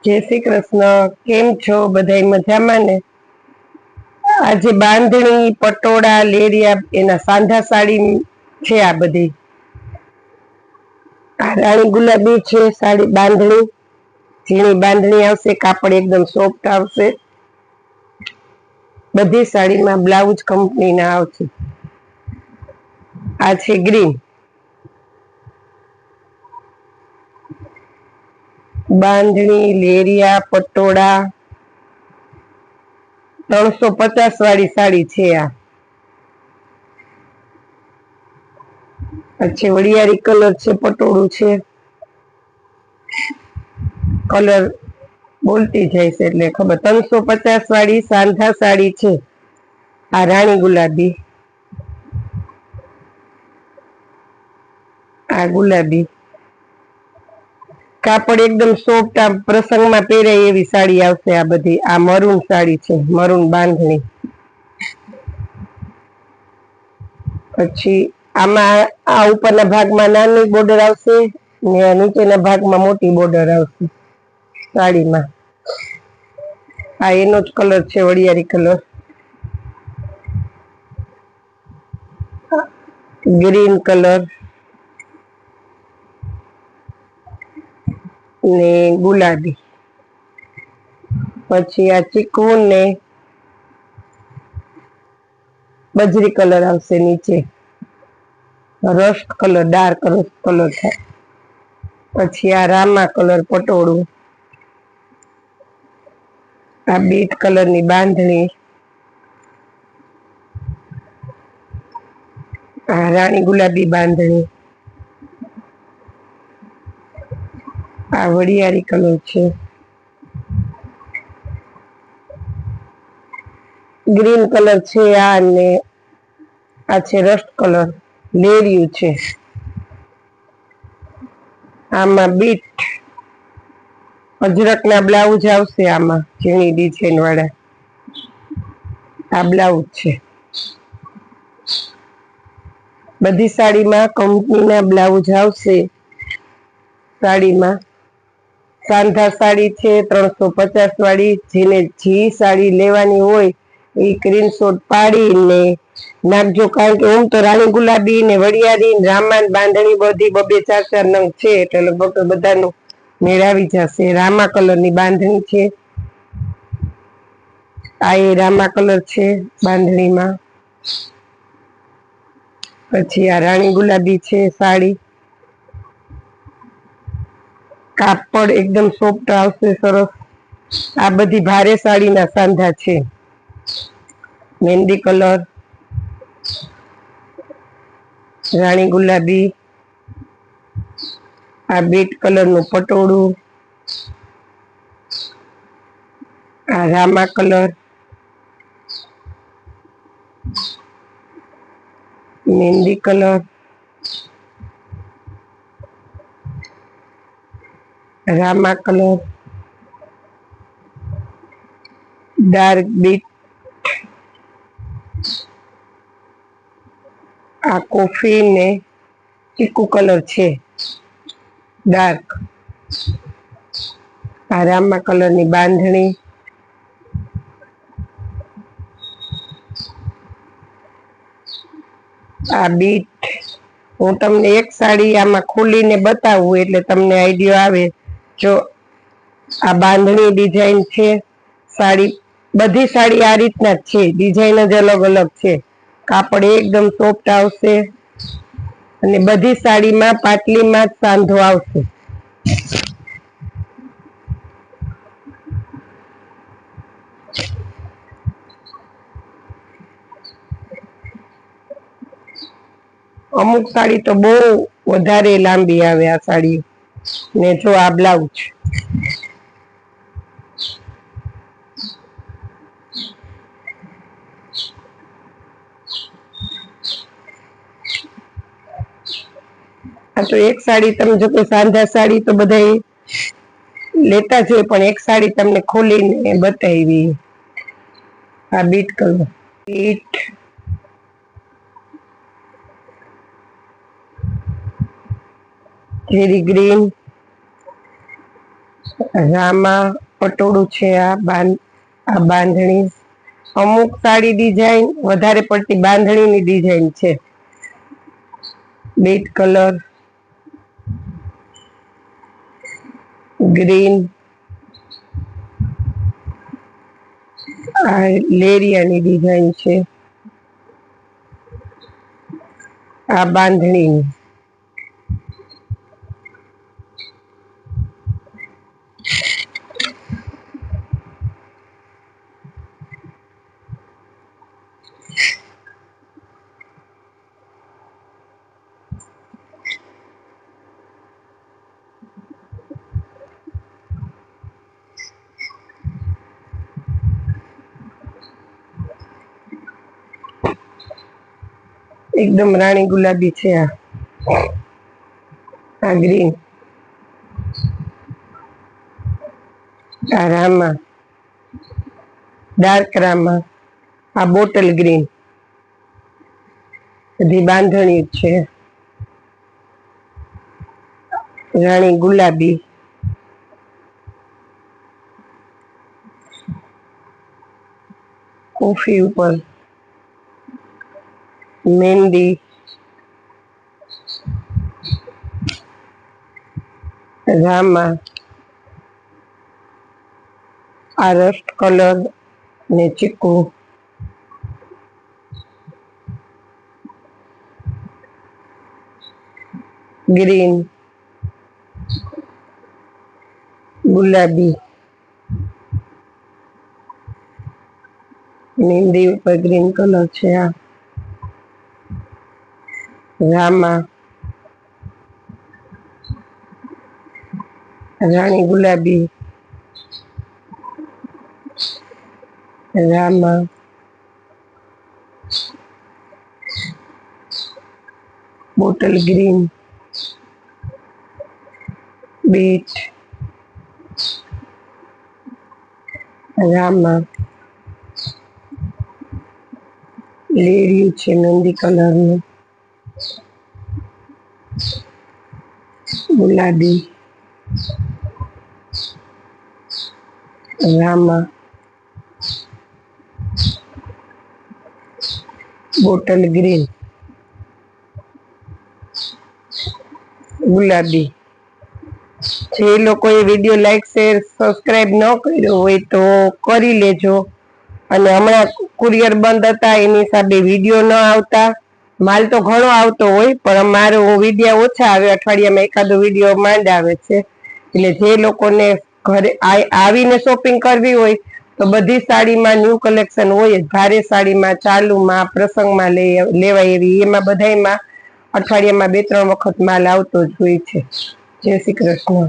जय श्री कृष्ण। केम छो बधाई मजामां ने? आज बांधणी पटोळा लेरिया एना सांधा साड़ी छे। आ बधी राणी गुलाबी छे साड़ी बांधणी, झीणी बांधणी आवशे, कापड़ एकदम सॉफ्ट आवशे। बधी साड़ी में ब्लाउज कंपनी ना आवशे। आ छे ग्रीन बांधणी लेरिया पटोळा 350 वाली साड़ी छे। आ अच्छे वड़ियारी कलर छे, पटोळू छे, कलर बोलती जाए छे એટલે ખબર। 350 वाली सांधा साड़ी छे। आ राणी गुलाबी, आ गुलाबी कापड़ एकदम सॉफ्ट, आ प्रसंग में पहेराय एवी साड़ी आवशे। आ बधी आ मरून साड़ी छे, मरून बांधणी। पछी आमा आ उपरना भागमां नानी बॉर्डर आवशे ने नीचेना भागमां मोटी बॉर्डर आवशे साड़ी में। आ एनो ज कलर छे, वड़ियारी कलर ग्रीन कलर ने गुलाबी। पछी आ चीकू ने बजरी कलर आवशे नीचे, rust colour, dark rust colour थाय। पछी आ रामा कलर पटोळू, आ बीट कलर नी बांधणी, आ राणी गुलाबी बांधणी, आ वड़ियारी कलर छे, ग्रीन कलर छे। आ ने आ छे रस्ट कलर, लेरियू छे। आमा बीट अजरक ना ब्लाउज आवशे। आमा झीणी डिजाइन वाळा आ ब्लाउज छे। बधी साड़ी में कंपनी ना ब्लाउज आवशे। साड़ी में सांधा साड़ी छे 350 वाली। जेने जी साड़ी लेवानी होय ए स्क्रीनशॉट पाड़ी ने नाखजो, कारण के ओम तो राणी गुलाबी ने वड़ियारी ने रामा ने बांधणी बधी 2-4 नंग छे એટલે લગભગ બધાનો મેળ આવી જશે। रामा कलर नी बांधणी छे। आ ए रामा कलर छे बांधणी में। पछी आ राणी गुलाबी छे साड़ी, कापड़ एकदम सॉफ्ट आवशे, सरस। आ बधी भारे साड़ी ना सांधा छे। मेहंदी कलर, राणी गुलाबी, आ बीट कलर नु पटोळू, आ रामा कलर, मेहंदी कलर, रामा कलर, डार्क बीट, आ कॉफी ने चीकू कलर छे डार्क। आ रामा कलर नी बांधणी, आ बीट। हूँ तमने एक साड़ी आमा खोलीने बतावुं एटले तमने आइडिया आवे। जो आ बांधणी डिजाइन छे साड़ी, बधी साड़ी आ रीतना ज छे, डिजाइन ज अलग अलग छे। कापड़ एकदम सॉफ्ट आवशे अने बधी साड़ी में पाटली में सांधो आवशे। अमुक साड़ी तो बहुत वधारे लांबी आवे। आ साड़ी ने जो आ ब्लाउज, आ तो एक साड़ी तम जो कोई सांधा साड़ी तो बधाई लेता ज होय, पण एक साड़ी तमने खोलीने बतावी। आ बीट कलर, बीट, जेरी ग्रीन, રામા પટોળું છે આ બાંધણી અમુક સાડી ડિઝાઇન વધારે પડતી બાંધણીની ડિઝાઇન છે બીટ કલર ગ્રીન આ લેરિયાની ડિઝાઇન છે આ બાંધણી एकदम रानी गुलाबी છે આ ગ્રીન આ રામા ડાર્ક રામા આ બોટલ ગ્રીન બધી બાંધણી છે રાણી ગુલાબી કોફી ઉપર मेहंदी रामा आ रस्ट कलर ने चीकू ग्रीन गुलाबी मेहंदी ऊपर ग्रीन कलर छे आ रामा रानी गुलाबी रामा बोटल ग्रीन बीट रामा लेरियू छे मेहंदी कलर नु गुलाबी रामा बोटल ग्रीन गुलाबी जे लोग विडियो लाइक शेर सब्सक्राइब न कर्यो होय तो करी लेजो अने हमणा कुरियर बंद हता एनी हिसाबे विडियो न आवता माल तो घणो आवतो होय पण मारो विडियो ओछा आवे अठवाडियामां एकादो विडियो मांड आवे छे એટલે જે લોકોને ઘરે આવીને શોપિંગ કરવી હોય તો બધી સાડીમાં ન્યૂ કલેક્શન હોય ભારે સાડીમાં ચાલુમાં પ્રસંગમાં લેવાય એવી એમાં બધાયમાં અઠવાડિયામાં 2-3 વખત માલ આવતો જ હોય છે. જય શ્રી કૃષ્ણ.